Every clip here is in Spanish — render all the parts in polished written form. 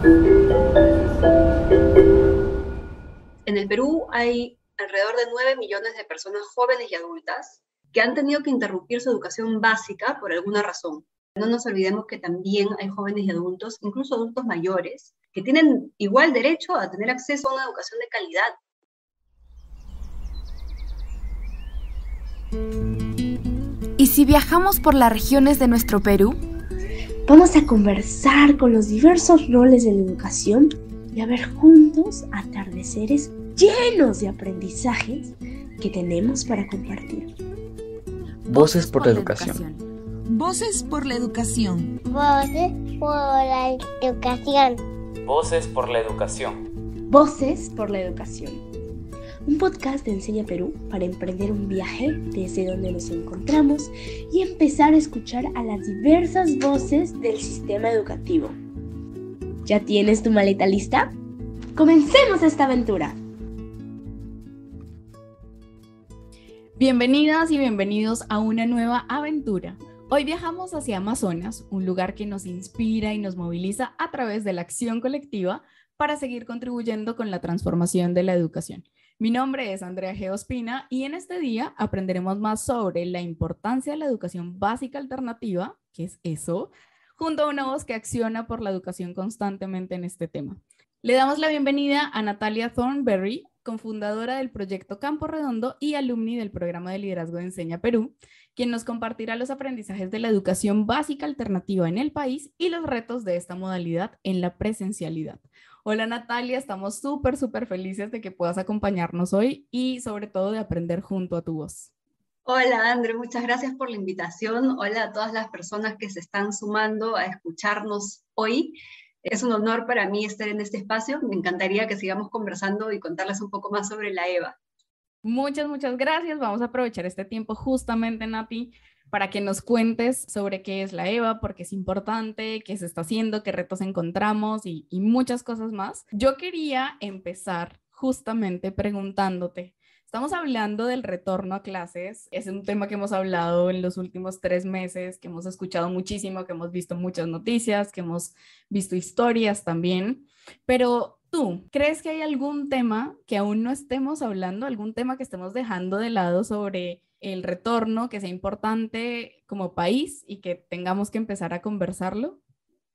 En el Perú hay alrededor de 9 millones de personas jóvenes y adultas que han tenido que interrumpir su educación básica por alguna razón. No nos olvidemos que también hay jóvenes y adultos, incluso adultos mayores, que tienen igual derecho a tener acceso a una educación de calidad. ¿Y si viajamos por las regiones de nuestro Perú? Vamos a conversar con los diversos roles de la educación y a ver juntos atardeceres llenos de aprendizajes que tenemos para compartir. Voces por la educación. Voces por la educación. Voces por la educación. Voces por la educación. Voces por la educación. Un podcast de Enseña Perú para emprender un viaje desde donde nos encontramos y empezar a escuchar a las diversas voces del sistema educativo. ¿Ya tienes tu maleta lista? ¡Comencemos esta aventura! Bienvenidas y bienvenidos a una nueva aventura. Hoy viajamos hacia Amazonas, un lugar que nos inspira y nos moviliza a través de la acción colectiva para seguir contribuyendo con la transformación de la educación. Mi nombre es Andrea G. Ospina y en este día aprenderemos más sobre la importancia de la educación básica alternativa, ¿qué es eso?, junto a una voz que acciona por la educación constantemente en este tema. Le damos la bienvenida a Natalia Thornberry, cofundadora del proyecto Campo Redondo y alumni del programa de liderazgo de Enseña Perú, quien nos compartirá los aprendizajes de la educación básica alternativa en el país y los retos de esta modalidad en la presencialidad. Hola Natalia, estamos súper felices de que puedas acompañarnos hoy y sobre todo de aprender junto a tu voz. Hola André, muchas gracias por la invitación. Hola a todas las personas que se están sumando a escucharnos hoy. Es un honor para mí estar en este espacio. Me encantaría que sigamos conversando y contarles un poco más sobre la EVA. Muchas gracias. Vamos a aprovechar este tiempo justamente, Nati, para que nos cuentes sobre qué es la EVA, por qué es importante, qué se está haciendo, qué retos encontramos y muchas cosas más. Yo quería empezar justamente preguntándote, estamos hablando del retorno a clases, es un tema que hemos hablado en los últimos 3 meses, que hemos escuchado muchísimo, que hemos visto muchas noticias, que hemos visto historias también, pero ¿tú crees que hay algún tema que aún no estemos hablando, algún tema que estemos dejando de lado sobre el retorno, que sea importante como país y que tengamos que empezar a conversarlo?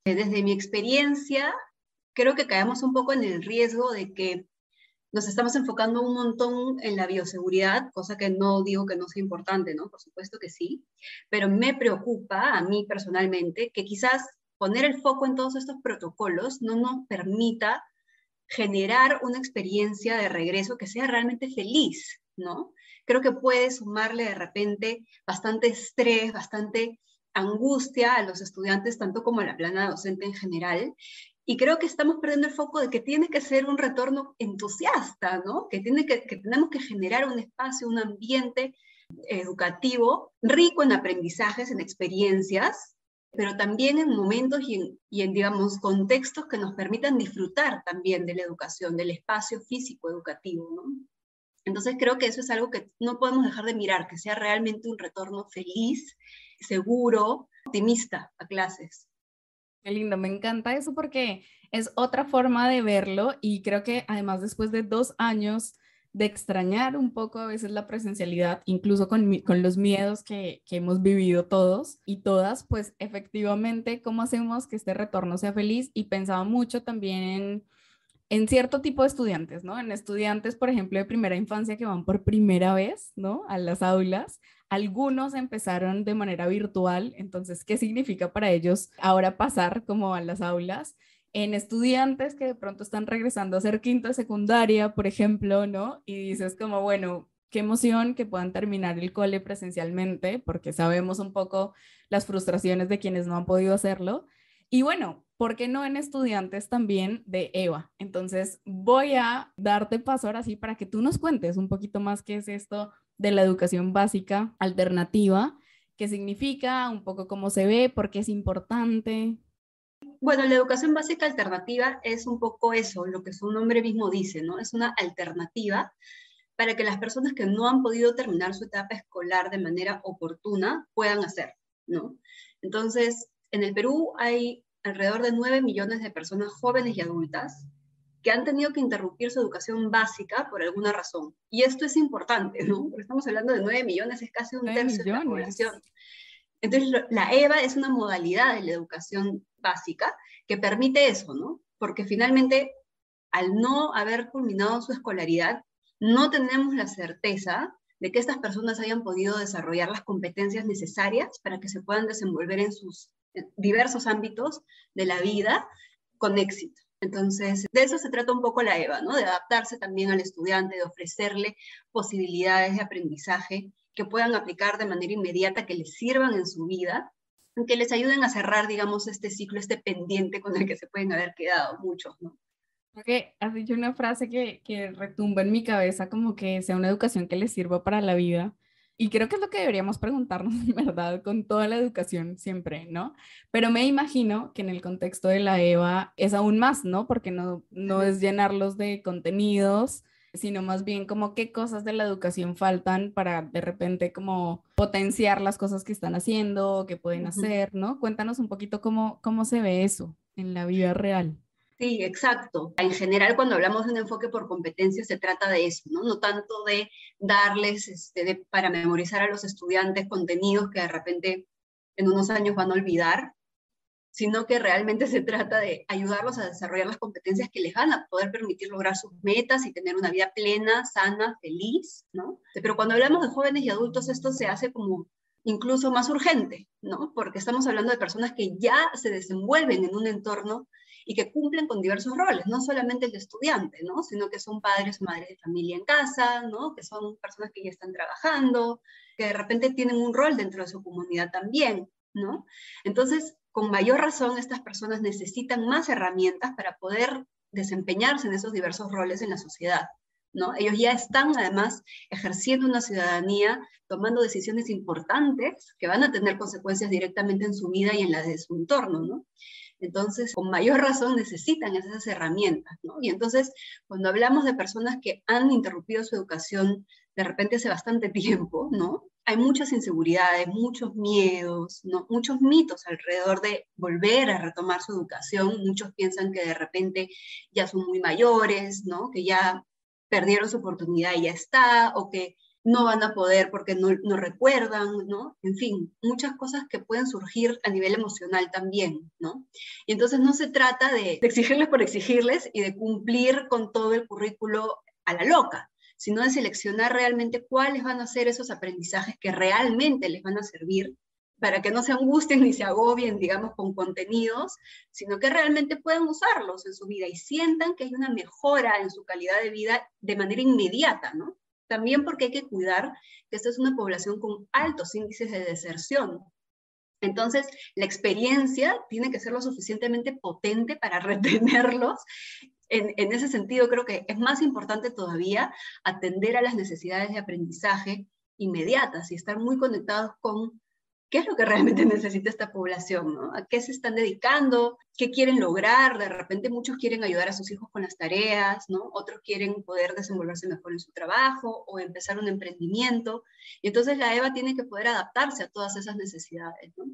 Desde mi experiencia, creo que caemos un poco en el riesgo de que nos estamos enfocando un montón en la bioseguridad, cosa que no digo que no sea importante, ¿no? Por supuesto que sí, pero me preocupa a mí personalmente que quizás poner el foco en todos estos protocolos no nos permita generar una experiencia de regreso que sea realmente feliz, ¿no? Creo que puede sumarle de repente bastante estrés, bastante angustia a los estudiantes, tanto como a la plana docente en general. Y creo que estamos perdiendo el foco de que tiene que ser un retorno entusiasta, ¿no? Que tenemos que generar un espacio, un ambiente educativo rico en aprendizajes, en experiencias, pero también en momentos y en, digamos, contextos que nos permitan disfrutar también de la educación, del espacio físico educativo, ¿no? Entonces creo que eso es algo que no podemos dejar de mirar, que sea realmente un retorno feliz, seguro, optimista a clases. Qué lindo, me encanta eso porque es otra forma de verlo y creo que además después de 2 años de extrañar un poco a veces la presencialidad, incluso con los miedos que hemos vivido todos y todas, pues efectivamente, ¿cómo hacemos que este retorno sea feliz? Y pensaba mucho también en cierto tipo de estudiantes, ¿no? En estudiantes, por ejemplo, de primera infancia que van por primera vez, ¿no? A las aulas. Algunos empezaron de manera virtual, entonces, ¿qué significa para ellos ahora pasar como a las aulas? En estudiantes que de pronto están regresando a hacer quinto de secundaria, por ejemplo, ¿no? Y dices como, bueno, qué emoción que puedan terminar el cole presencialmente, porque sabemos un poco las frustraciones de quienes no han podido hacerlo. Y bueno, ¿por qué no en estudiantes también de EVA? Entonces voy a darte paso ahora sí para que tú nos cuentes un poquito más qué es esto de la educación básica alternativa, qué significa, un poco cómo se ve, por qué es importante. Bueno, la educación básica alternativa es un poco eso, lo que su nombre mismo dice, ¿no? Es una alternativa para que las personas que no han podido terminar su etapa escolar de manera oportuna puedan hacer, ¿no? Entonces, en el Perú hay alrededor de 9 millones de personas jóvenes y adultas que han tenido que interrumpir su educación básica por alguna razón. Y esto es importante, ¿no? Porque estamos hablando de 9 millones, es casi un tercio de la población. Entonces, la EVA es una modalidad de la educación básica que permite eso, ¿no? Porque finalmente, al no haber culminado su escolaridad, no tenemos la certeza de que estas personas hayan podido desarrollar las competencias necesarias para que se puedan desenvolver en sus diversos ámbitos de la vida con éxito. Entonces, de eso se trata un poco la EVA, ¿no? De adaptarse también al estudiante, de ofrecerle posibilidades de aprendizaje que puedan aplicar de manera inmediata, que les sirvan en su vida, que les ayuden a cerrar, digamos, este ciclo, este pendiente con el que se pueden haber quedado muchos, ¿no? Porque has dicho una frase que retumba en mi cabeza, como que sea una educación que les sirva para la vida. Y creo que es lo que deberíamos preguntarnos, en verdad, con toda la educación siempre, ¿no? Pero me imagino que en el contexto de la EVA es aún más, ¿no? Porque no es llenarlos de contenidos, sino más bien como qué cosas de la educación faltan para de repente como potenciar las cosas que están haciendo, que pueden hacer, ¿no? Cuéntanos un poquito cómo se ve eso en la vida real. Sí, exacto. En general, cuando hablamos de un enfoque por competencias, se trata de eso, ¿no? No tanto de darles para memorizar a los estudiantes contenidos que de repente en unos años van a olvidar, sino que realmente se trata de ayudarlos a desarrollar las competencias que les van a poder permitir lograr sus metas y tener una vida plena, sana, feliz, ¿no? Pero cuando hablamos de jóvenes y adultos, esto se hace como incluso más urgente, ¿no? Porque estamos hablando de personas que ya se desenvuelven en un entorno y que cumplen con diversos roles, no solamente el de estudiante, ¿no? Sino que son padres o madres de familia en casa, ¿no? Que son personas que ya están trabajando, que de repente tienen un rol dentro de su comunidad también, ¿no? Entonces, con mayor razón, estas personas necesitan más herramientas para poder desempeñarse en esos diversos roles en la sociedad, ¿no? Ellos ya están, además, ejerciendo una ciudadanía, tomando decisiones importantes que van a tener consecuencias directamente en su vida y en la de su entorno, ¿no? Entonces, con mayor razón necesitan esas herramientas, ¿no? Y entonces, cuando hablamos de personas que han interrumpido su educación de repente hace bastante tiempo, ¿no? Hay muchas inseguridades, muchos miedos, ¿no? Muchos mitos alrededor de volver a retomar su educación. Muchos piensan que de repente ya son muy mayores, ¿no? Que ya perdieron su oportunidad y ya está, o que no van a poder porque no recuerdan, ¿no? En fin, muchas cosas que pueden surgir a nivel emocional también, ¿no? Y entonces no se trata de exigirles por exigirles y de cumplir con todo el currículo a la loca, sino de seleccionar realmente cuáles van a ser esos aprendizajes que realmente les van a servir para que no se angustien ni se agobien, digamos, con contenidos, sino que realmente puedan usarlos en su vida y sientan que hay una mejora en su calidad de vida de manera inmediata, ¿no? También porque hay que cuidar que esta es una población con altos índices de deserción. Entonces, la experiencia tiene que ser lo suficientemente potente para retenerlos. En ese sentido, creo que es más importante todavía atender a las necesidades de aprendizaje inmediatas y estar muy conectados con qué es lo que realmente necesita esta población, ¿no? ¿A qué se están dedicando? ¿Qué quieren lograr? De repente muchos quieren ayudar a sus hijos con las tareas, ¿no? Otros quieren poder desenvolverse mejor en su trabajo o empezar un emprendimiento. Y entonces la EVA tiene que poder adaptarse a todas esas necesidades, ¿no?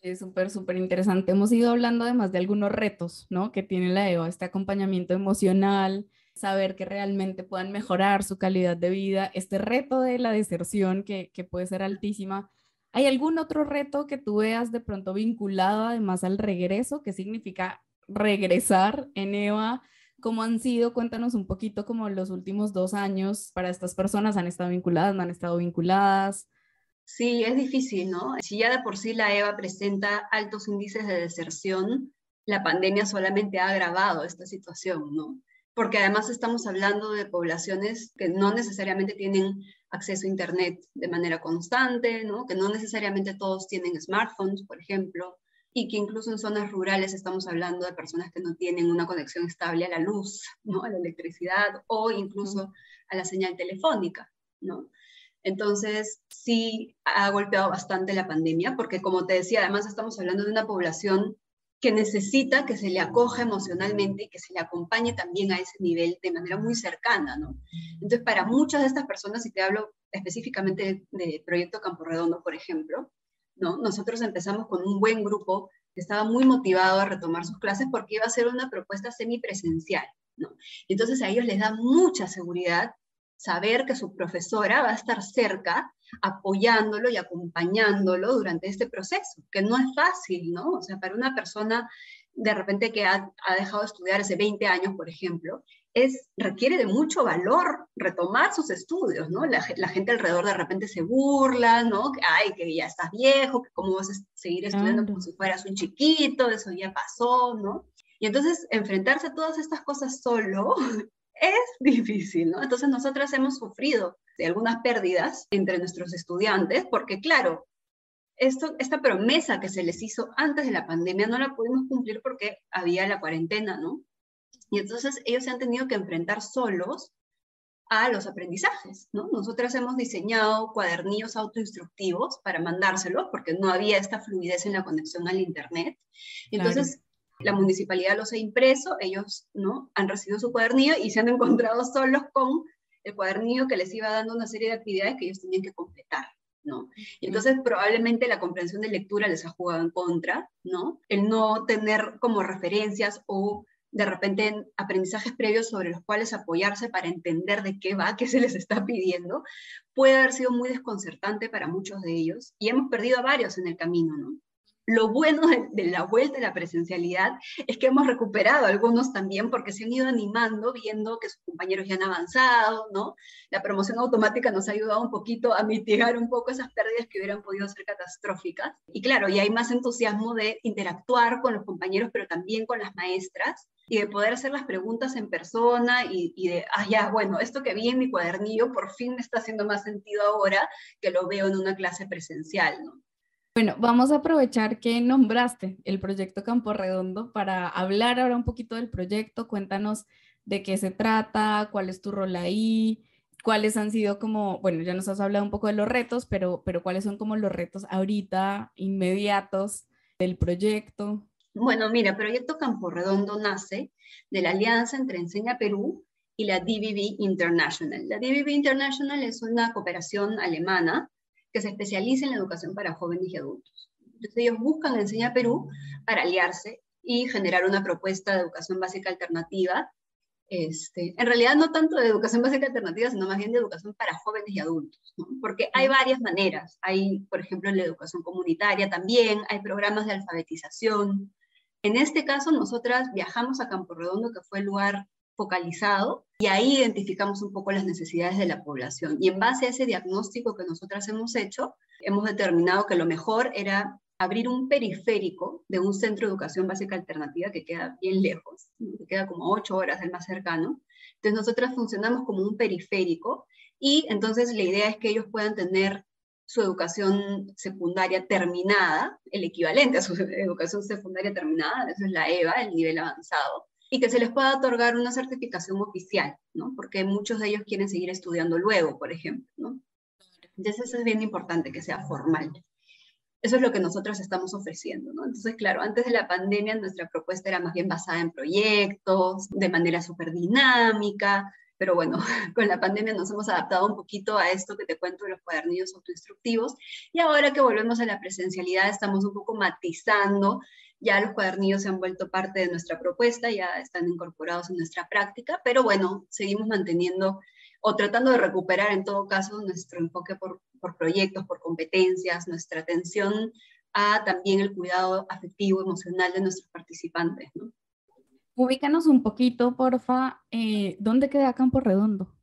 Es súper interesante. Hemos ido hablando además de algunos retos, ¿no? Que tiene la EVA, este acompañamiento emocional, saber que realmente puedan mejorar su calidad de vida, este reto de la deserción que puede ser altísima. ¿Hay algún otro reto que tú veas de pronto vinculado además al regreso? ¿Qué significa regresar en EVA? ¿Cómo han sido? Cuéntanos un poquito como los últimos 2 años para estas personas. ¿Han estado vinculadas? ¿No han estado vinculadas? Sí, es difícil, ¿no? Si ya de por sí la EVA presenta altos índices de deserción, la pandemia solamente ha agravado esta situación, ¿no? Porque además estamos hablando de poblaciones que no necesariamente tienen acceso a Internet de manera constante, ¿no? Que no necesariamente todos tienen smartphones, por ejemplo, y que incluso en zonas rurales estamos hablando de personas que no tienen una conexión estable a la luz, ¿no? A la electricidad o incluso a la señal telefónica, ¿no? Entonces, sí ha golpeado bastante la pandemia, porque como te decía, además estamos hablando de una población que necesita que se le acoja emocionalmente y que se le acompañe también a ese nivel de manera muy cercana, ¿no? Entonces, para muchas de estas personas, si te hablo específicamente de Proyecto Campo Redondo, por ejemplo, ¿no? Nosotros empezamos con un buen grupo estaba muy motivado a retomar sus clases porque iba a ser una propuesta semipresencial, ¿no? Entonces a ellos les da mucha seguridad saber que su profesora va a estar cerca, apoyándolo y acompañándolo durante este proceso, que no es fácil, ¿no? O sea, para una persona de repente que ha dejado de estudiar hace 20 años, por ejemplo, requiere de mucho valor retomar sus estudios, ¿no? La gente alrededor de repente se burla, ¿no? Que, ay, que ya estás viejo, que cómo vas a seguir estudiando como si fueras un chiquito, eso ya pasó, ¿no? Y entonces enfrentarse a todas estas cosas solo es difícil, ¿no? Entonces nosotras hemos sufrido de algunas pérdidas entre nuestros estudiantes, porque claro, esta promesa que se les hizo antes de la pandemia no la pudimos cumplir porque había la cuarentena, ¿no? Y entonces ellos se han tenido que enfrentar solos a los aprendizajes, ¿no? Nosotras hemos diseñado cuadernillos autoinstructivos para mandárselos porque no había esta fluidez en la conexión al internet. Entonces, la municipalidad los ha impreso, ellos, ¿no?, han recibido su cuadernillo y se han encontrado solos con el cuadernillo que les iba dando una serie de actividades que ellos tenían que completar, ¿no? Y entonces probablemente la comprensión de lectura les ha jugado en contra, ¿no? El no tener como referencias o de repente aprendizajes previos sobre los cuales apoyarse para entender de qué va, qué se les está pidiendo, puede haber sido muy desconcertante para muchos de ellos y hemos perdido a varios en el camino, ¿no? Lo bueno de la vuelta a la presencialidad es que hemos recuperado algunos también porque se han ido animando viendo que sus compañeros ya han avanzado, ¿no? La promoción automática nos ha ayudado un poquito a mitigar un poco esas pérdidas que hubieran podido ser catastróficas. Y claro, ya hay más entusiasmo de interactuar con los compañeros, pero también con las maestras, y de poder hacer las preguntas en persona y de, ya, bueno, esto que vi en mi cuadernillo por fin me está haciendo más sentido ahora que lo veo en una clase presencial, ¿no? Bueno, vamos a aprovechar que nombraste el proyecto Campo Redondo para hablar ahora un poquito del proyecto. Cuéntanos de qué se trata, cuál es tu rol ahí, cuáles han sido como, bueno, ya nos has hablado un poco de los retos, pero cuáles son como los retos ahorita inmediatos del proyecto. Bueno, mira, Proyecto Campo Redondo nace de la alianza entre Enseña Perú y la DBB International. La DBB International es una cooperación alemana que se especializa en la educación para jóvenes y adultos. Entonces ellos buscan Enseña Perú para aliarse y generar una propuesta de educación básica alternativa. En realidad no tanto de educación básica alternativa, sino más bien de educación para jóvenes y adultos, ¿no? Porque hay varias maneras. Hay, por ejemplo, la educación comunitaria también, hay programas de alfabetización. En este caso, nosotras viajamos a Campo Redondo, que fue el lugar focalizado, y ahí identificamos un poco las necesidades de la población. Y en base a ese diagnóstico que nosotras hemos hecho, hemos determinado que lo mejor era abrir un periférico de un centro de educación básica alternativa que queda bien lejos, que queda como 8 horas del más cercano. Entonces nosotras funcionamos como un periférico y entonces la idea es que ellos puedan tener su educación secundaria terminada, el equivalente a su educación secundaria terminada, eso es la EVA, el nivel avanzado, y que se les pueda otorgar una certificación oficial, ¿no? Porque muchos de ellos quieren seguir estudiando luego, por ejemplo, ¿no? Entonces eso es bien importante, que sea formal. Eso es lo que nosotros estamos ofreciendo, ¿no? Entonces, claro, antes de la pandemia nuestra propuesta era más bien basada en proyectos, de manera súper dinámica, pero bueno, con la pandemia nos hemos adaptado un poquito a esto que te cuento de los cuadernillos autoinstructivos, y ahora que volvemos a la presencialidad estamos un poco matizando. Ya los cuadernillos se han vuelto parte de nuestra propuesta, ya están incorporados en nuestra práctica, pero bueno, seguimos manteniendo o tratando de recuperar en todo caso nuestro enfoque por proyectos, por competencias, nuestra atención a también el cuidado afectivo, emocional de nuestros participantes, ¿no? Ubícanos un poquito, porfa, ¿dónde queda Campo Redondo?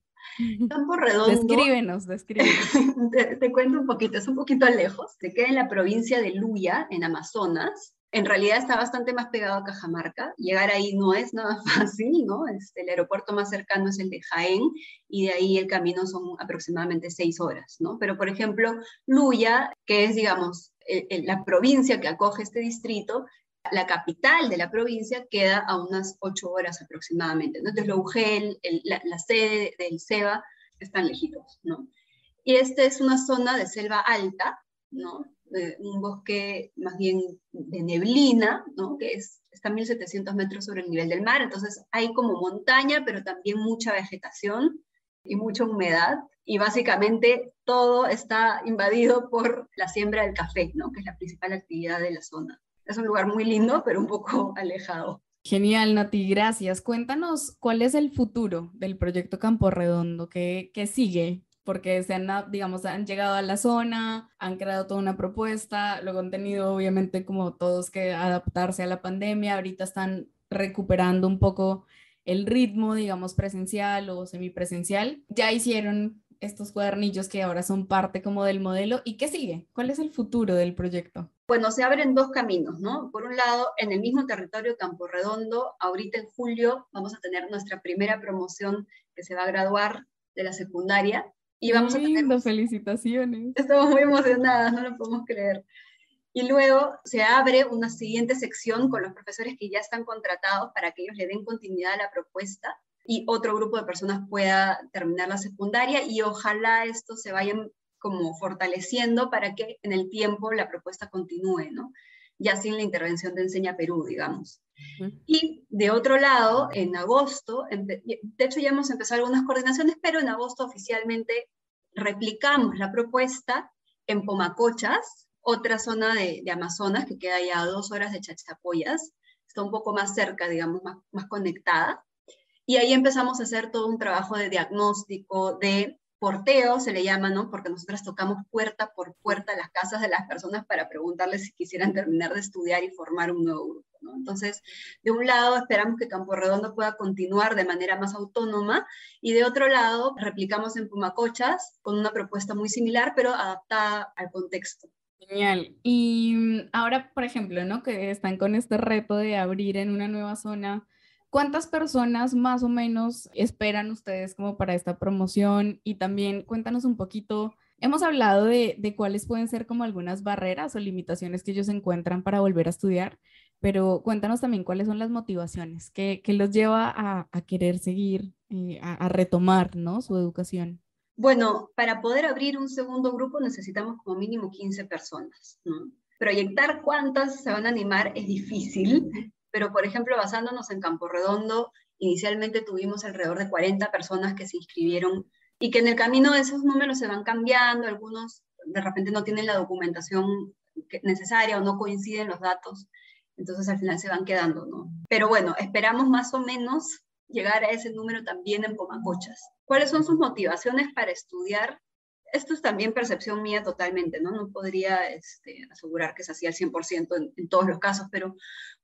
Campo Redondo. Descríbenos. Te cuento un poquito, es un poquito lejos. Se queda en la provincia de Luya, en Amazonas. En realidad está bastante más pegado a Cajamarca. Llegar ahí no es nada fácil, ¿no? El aeropuerto más cercano es el de Jaén y de ahí el camino son aproximadamente 6 horas, ¿no? Pero, por ejemplo, Luya, que es, digamos, la provincia que acoge este distrito, la capital de la provincia queda a unas 8 horas aproximadamente, ¿no? Entonces, Lougel, la sede del SEBA, están lejitos, ¿no? Y esta es una zona de selva alta, ¿no? Un bosque más bien de neblina, ¿no? Que está a 1700 metros sobre el nivel del mar, entonces hay como montaña, pero también mucha vegetación y mucha humedad, y básicamente todo está invadido por la siembra del café, ¿no? Que es la principal actividad de la zona. Es un lugar muy lindo, pero un poco alejado. Genial, Nati, gracias. Cuéntanos cuál es el futuro del proyecto Campo Redondo, qué sigue, porque digamos, han llegado a la zona, han creado toda una propuesta, luego han tenido obviamente como todos que adaptarse a la pandemia, ahorita están recuperando un poco el ritmo, digamos, presencial o semipresencial. Ya hicieron estos cuadernillos que ahora son parte como del modelo. ¿Y qué sigue? ¿Cuál es el futuro del proyecto? Bueno, se abren dos caminos, ¿no? Por un lado, en el mismo territorio Campo Redondo, ahorita en julio vamos a tener nuestra primera promoción que se va a graduar de la secundaria. Y vamos a tener... Felicitaciones. Estamos muy emocionadas, no lo podemos creer. Y luego se abre una siguiente sección con los profesores que ya están contratados para que ellos le den continuidad a la propuesta y otro grupo de personas pueda terminar la secundaria, y ojalá esto se vayan como fortaleciendo para que en el tiempo la propuesta continúe, ¿no? Ya sin la intervención de Enseña Perú, digamos. Y de otro lado, en agosto, de hecho ya hemos empezado algunas coordinaciones, pero en agosto oficialmente replicamos la propuesta en Pomacochas, otra zona de Amazonas que queda ya a 2 horas de Chachapoyas, está un poco más cerca, digamos, más conectada. Y ahí empezamos a hacer todo un trabajo de diagnóstico, de porteo, se le llama, ¿no? Porque nosotras tocamos puerta por puerta las casas de las personas para preguntarles si quisieran terminar de estudiar y formar un nuevo grupo, ¿no? Entonces, de un lado esperamos que Campo Redondo pueda continuar de manera más autónoma, y de otro lado replicamos en Pomacochas con una propuesta muy similar, pero adaptada al contexto. Genial. Y ahora, por ejemplo, ¿no? Que están con este reto de abrir en una nueva zona, ¿cuántas personas más o menos esperan ustedes como para esta promoción? Y también cuéntanos un poquito, hemos hablado de cuáles pueden ser como algunas barreras o limitaciones que ellos encuentran para volver a estudiar, pero cuéntanos también cuáles son las motivaciones que los lleva a querer seguir, a retomar, ¿no? Su educación. Bueno, para poder abrir un segundo grupo necesitamos como mínimo 15 personas, ¿no? Proyectar cuántas se van a animar es difícil, pero por ejemplo, basándonos en Campo Redondo, inicialmente tuvimos alrededor de 40 personas que se inscribieron y que en el camino esos números se van cambiando, algunos de repente no tienen la documentación necesaria o no coinciden los datos, entonces al final se van quedando, ¿no? Pero bueno, esperamos más o menos llegar a ese número también en Pomacochas. ¿Cuáles son sus motivaciones para estudiar? Esto es también percepción mía totalmente, ¿no? No podría asegurar que es así al 100% en todos los casos, pero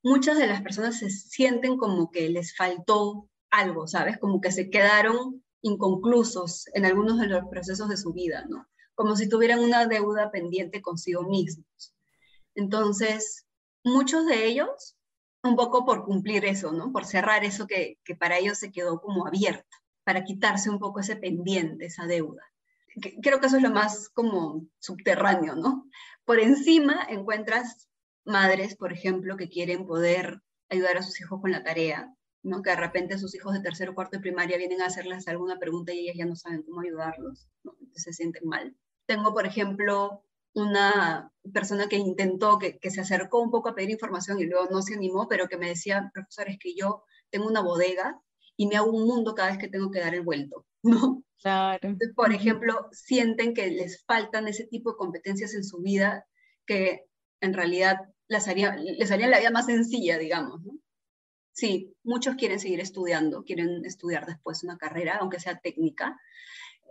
muchas de las personas se sienten como que les faltó algo, ¿sabes? Como que se quedaron inconclusos en algunos de los procesos de su vida, ¿no? Como si tuvieran una deuda pendiente consigo mismos. Entonces, muchos de ellos, un poco por cumplir eso, ¿no? Por cerrar eso que para ellos se quedó como abierto, para quitarse un poco ese pendiente, esa deuda. Creo que eso es lo más como subterráneo, ¿no? Por encima encuentras madres, por ejemplo, que quieren poder ayudar a sus hijos con la tarea, ¿no? Que de repente sus hijos de tercero o cuarto de primaria vienen a hacerles alguna pregunta y ellas ya no saben cómo ayudarlos, ¿no? Entonces se sienten mal. Tengo, por ejemplo, una persona que intentó, que se acercó un poco a pedir información y luego no se animó, pero que me decía, profesor, es que yo tengo una bodega y me hago un mundo cada vez que tengo que dar el vuelto, ¿no? Claro. Entonces, por ejemplo, sienten que les faltan ese tipo de competencias en su vida que en realidad les harían la vida más sencilla, digamos, ¿no? Sí, muchos quieren seguir estudiando, quieren estudiar después una carrera, aunque sea técnica.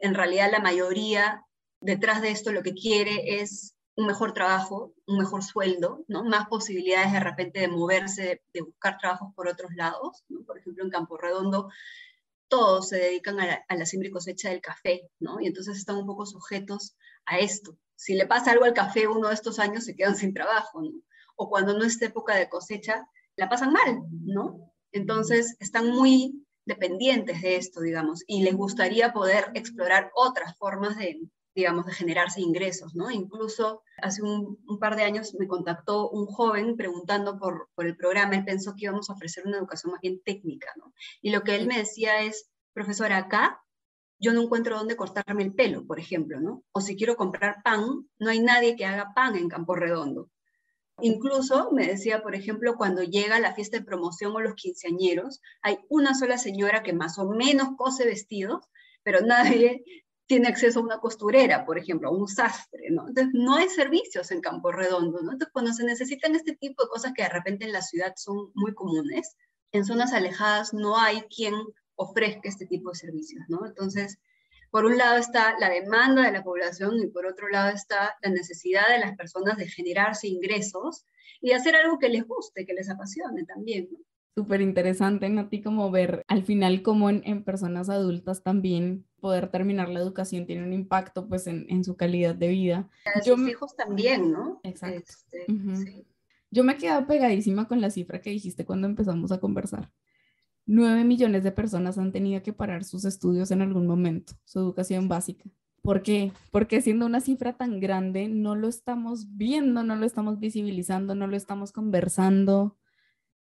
En realidad la mayoría detrás de esto lo que quiere es un mejor trabajo, un mejor sueldo, ¿no? Más posibilidades de repente de moverse, de buscar trabajos por otros lados, ¿no? Por ejemplo, en Campo Redondo todos se dedican a la siembra y cosecha del café, ¿no? Y entonces están un poco sujetos a esto. Si le pasa algo al café uno de estos años, se quedan sin trabajo, ¿no? O cuando no es época de cosecha, la pasan mal, ¿no? Entonces están muy dependientes de esto, digamos, y les gustaría poder explorar otras formas de, digamos, de generarse ingresos, ¿no? Incluso hace un par de años me contactó un joven preguntando por el programa y pensó que íbamos a ofrecer una educación más bien técnica, ¿no? Y lo que él me decía es, profesora, acá yo no encuentro dónde cortarme el pelo, por ejemplo, ¿no? O si quiero comprar pan, no hay nadie que haga pan en Campo Redondo. Incluso me decía, por ejemplo, cuando llega la fiesta de promoción o los quinceañeros, hay una sola señora que más o menos cose vestidos, pero nadie tiene acceso a una costurera, por ejemplo, a un sastre, ¿no? Entonces, no hay servicios en Campo Redondo, ¿no? Entonces, cuando se necesitan este tipo de cosas que de repente en la ciudad son muy comunes, en zonas alejadas no hay quien ofrezca este tipo de servicios, ¿no? Entonces, por un lado está la demanda de la población y por otro lado está la necesidad de las personas de generarse ingresos y de hacer algo que les guste, que les apasione también, ¿no? Súper interesante, Nati, como ver al final cómo en personas adultas también poder terminar la educación tiene un impacto pues en su calidad de vida. De sus hijos también, ¿no? Exacto. Sí. Yo me he quedado pegadísima con la cifra que dijiste cuando empezamos a conversar. 9 millones de personas han tenido que parar sus estudios en algún momento, su educación básica. ¿Por qué? Porque siendo una cifra tan grande no lo estamos viendo, no lo estamos visibilizando, no lo estamos conversando.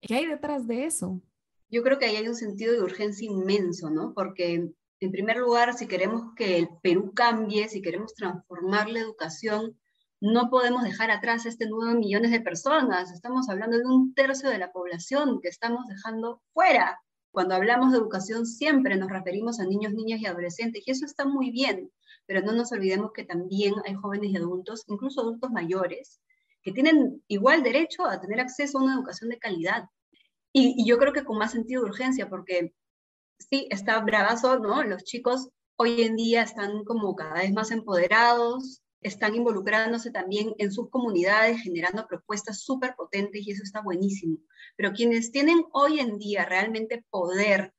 ¿Qué hay detrás de eso? Yo creo que ahí hay un sentido de urgencia inmenso, ¿no? Porque, en primer lugar, si queremos que el Perú cambie, si queremos transformar la educación, no podemos dejar atrás a 9 millones de personas. Estamos hablando de 1/3 de la población que estamos dejando fuera. Cuando hablamos de educación siempre nos referimos a niños, niñas y adolescentes, y eso está muy bien, pero no nos olvidemos que también hay jóvenes y adultos, incluso adultos mayores, que tienen igual derecho a tener acceso a una educación de calidad. Y yo creo que con más sentido de urgencia, porque sí, está bravazo, ¿no? Los chicos hoy en día están como cada vez más empoderados, están involucrándose también en sus comunidades, generando propuestas súper potentes, y eso está buenísimo. Pero quienes tienen hoy en día realmente poder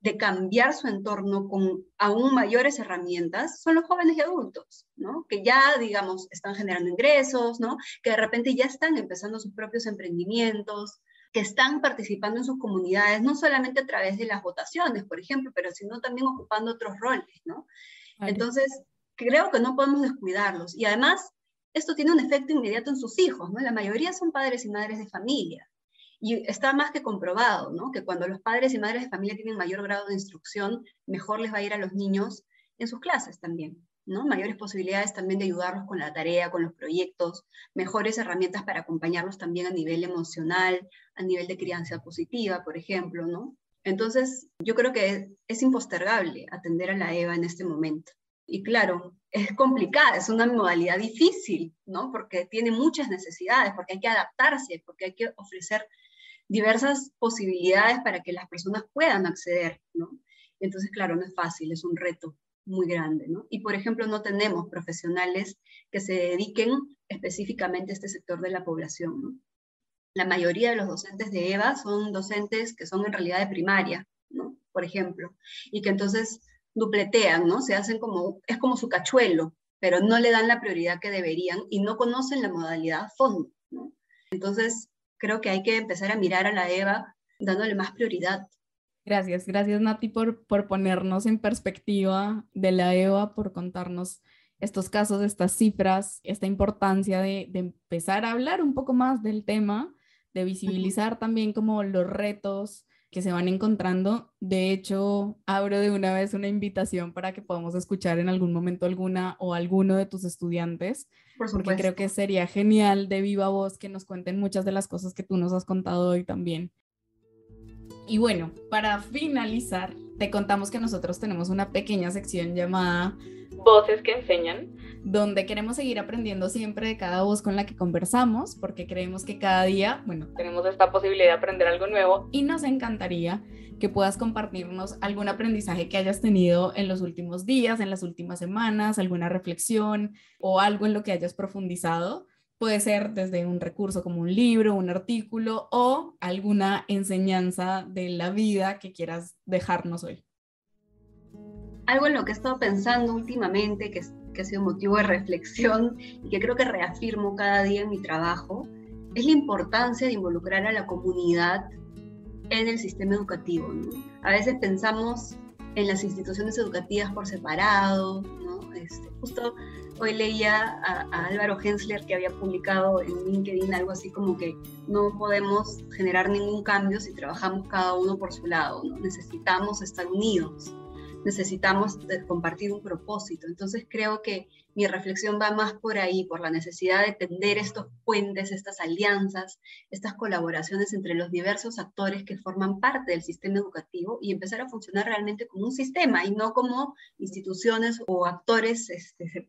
de cambiar su entorno con aún mayores herramientas son los jóvenes y adultos, ¿no? Que ya, digamos, están generando ingresos, ¿no? Que de repente ya están empezando sus propios emprendimientos, que están participando en sus comunidades, no solamente a través de las votaciones, por ejemplo, pero sino también ocupando otros roles, ¿no? Vale. Entonces, creo que no podemos descuidarlos. Y además, esto tiene un efecto inmediato en sus hijos, ¿no? La mayoría son padres y madres de familia. Y está más que comprobado, ¿no? Que cuando los padres y madres de familia tienen mayor grado de instrucción, mejor les va a ir a los niños en sus clases también, ¿no? Mayores posibilidades también de ayudarlos con la tarea, con los proyectos, mejores herramientas para acompañarlos también a nivel emocional, a nivel de crianza positiva, por ejemplo, ¿no? Entonces, yo creo que es impostergable atender a la EVA en este momento. Y claro, es complicada, es una modalidad difícil, ¿no? Porque tiene muchas necesidades, porque hay que adaptarse, porque hay que ofrecer diversas posibilidades para que las personas puedan acceder, ¿no? Entonces, claro, no es fácil, es un reto muy grande, ¿no? Y, por ejemplo, no tenemos profesionales que se dediquen específicamente a este sector de la población, ¿no? La mayoría de los docentes de EVA son docentes que son en realidad de primaria, ¿no? Por ejemplo, y que entonces dupletean, ¿no? Se hacen como, es como su cachuelo, pero no le dan la prioridad que deberían y no conocen la modalidad a fondo, ¿no? Entonces, creo que hay que empezar a mirar a la EVA dándole más prioridad. Gracias Nati por ponernos en perspectiva de la EVA, por contarnos estos casos, estas cifras, esta importancia de empezar a hablar un poco más del tema, de visibilizar también como los retos que se van encontrando. De hecho, abro de una vez una invitación para que podamos escuchar en algún momento alguna o alguno de tus estudiantes, porque creo que sería genial de viva voz que nos cuenten muchas de las cosas que tú nos has contado hoy también. Y bueno, para finalizar, te contamos que nosotros tenemos una pequeña sección llamada Voces que Enseñan, donde queremos seguir aprendiendo siempre de cada voz con la que conversamos, porque creemos que cada día, bueno, tenemos esta posibilidad de aprender algo nuevo y nos encantaría que puedas compartirnos algún aprendizaje que hayas tenido en los últimos días, en las últimas semanas, alguna reflexión o algo en lo que hayas profundizado. Puede ser desde un recurso como un libro, un artículo o alguna enseñanza de la vida que quieras dejarnos hoy. Algo en lo que he estado pensando últimamente, que ha sido motivo de reflexión y que creo que reafirmo cada día en mi trabajo, es la importancia de involucrar a la comunidad en el sistema educativo, ¿no? A veces pensamos en las instituciones educativas por separado, ¿no? Justo hoy leía a Álvaro Hensler, que había publicado en LinkedIn algo así como que no podemos generar ningún cambio si trabajamos cada uno por su lado, ¿no? Necesitamos estar unidos. necesitamos compartir un propósito. Entonces creo que mi reflexión va más por ahí, por la necesidad de tender estos puentes, estas alianzas, estas colaboraciones entre los diversos actores que forman parte del sistema educativo y empezar a funcionar realmente como un sistema y no como instituciones o actores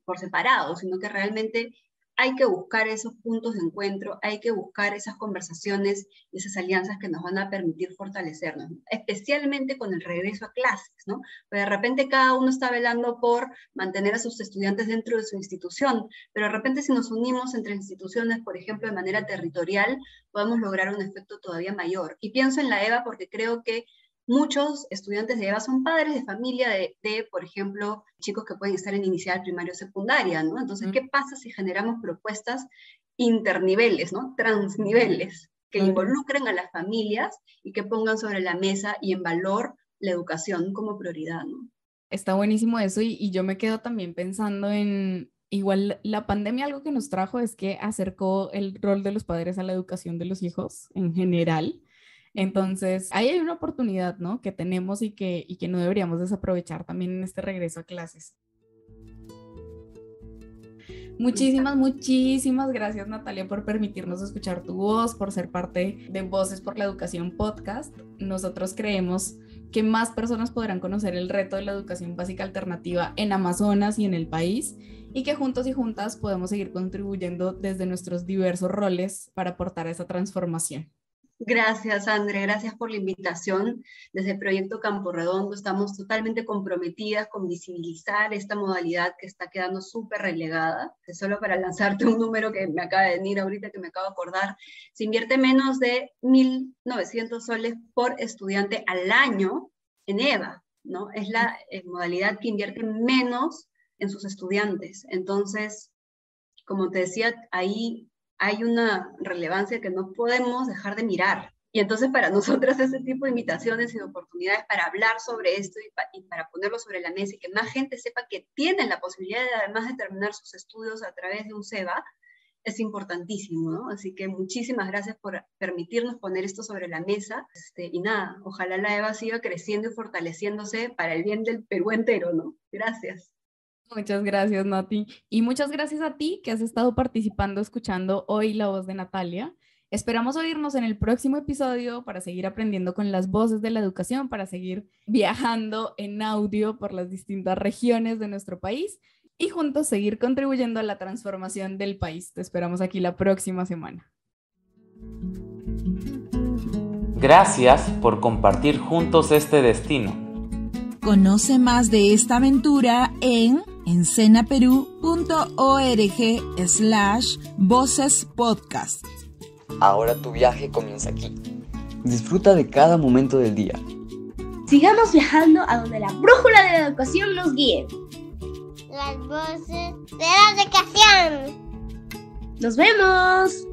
por separado, sino que realmente hay que buscar esos puntos de encuentro, hay que buscar esas conversaciones y esas alianzas que nos van a permitir fortalecernos, ¿no? Especialmente con el regreso a clases, ¿no? Pero de repente cada uno está velando por mantener a sus estudiantes dentro de su institución, pero de repente si nos unimos entre instituciones, por ejemplo, de manera territorial, podemos lograr un efecto todavía mayor. Y pienso en la EVA porque creo que muchos estudiantes de EVA son padres de familia de, por ejemplo, chicos que pueden estar en inicial, primaria o secundaria, ¿no? Entonces, ¿qué pasa si generamos propuestas interniveles, ¿no? Transniveles, que involucren a las familias y que pongan sobre la mesa y en valor la educación como prioridad, ¿no? Está buenísimo eso y yo me quedo también pensando en, igual la pandemia algo que nos trajo es que acercó el rol de los padres a la educación de los hijos en general. Entonces, ahí hay una oportunidad, ¿no? Que tenemos y que no deberíamos desaprovechar también en este regreso a clases. Muchísimas gracias, Natalia, por permitirnos escuchar tu voz, por ser parte de Voces por la Educación podcast. Nosotros creemos que más personas podrán conocer el reto de la educación básica alternativa en Amazonas y en el país, y que juntos y juntas podemos seguir contribuyendo desde nuestros diversos roles para aportar a esa transformación. Gracias, André, gracias por la invitación. Desde el Proyecto Campo Redondo estamos totalmente comprometidas con visibilizar esta modalidad que está quedando súper relegada. Solo para lanzarte un número que me acaba de venir ahorita, que me acabo de acordar, se invierte menos de 1.900 soles por estudiante al año en EVA, ¿no? Es la modalidad que invierte menos en sus estudiantes. Entonces, como te decía, ahí hay una relevancia que no podemos dejar de mirar. Y entonces para nosotras ese tipo de invitaciones y de oportunidades para hablar sobre esto y para ponerlo sobre la mesa y que más gente sepa que tienen la posibilidad de, además de terminar sus estudios a través de un SEBA, es importantísimo, ¿no? Así que muchísimas gracias por permitirnos poner esto sobre la mesa. Y nada, ojalá la EVA siga creciendo y fortaleciéndose para el bien del Perú entero, ¿no? Gracias. Muchas gracias, Nati. Y muchas gracias a ti que has estado participando, escuchando hoy la voz de Natalia. Esperamos oírnos en el próximo episodio para seguir aprendiendo con las voces de la educación, para seguir viajando en audio por las distintas regiones de nuestro país y juntos seguir contribuyendo a la transformación del país. Te esperamos aquí la próxima semana. Gracias por compartir juntos este destino. Conoce más de esta aventura en ensenaperú.org/vocespodcast. Ahora tu viaje comienza aquí. Disfruta de cada momento del día. Sigamos viajando a donde la brújula de la educación nos guíe. Las voces de la educación. ¡Nos vemos!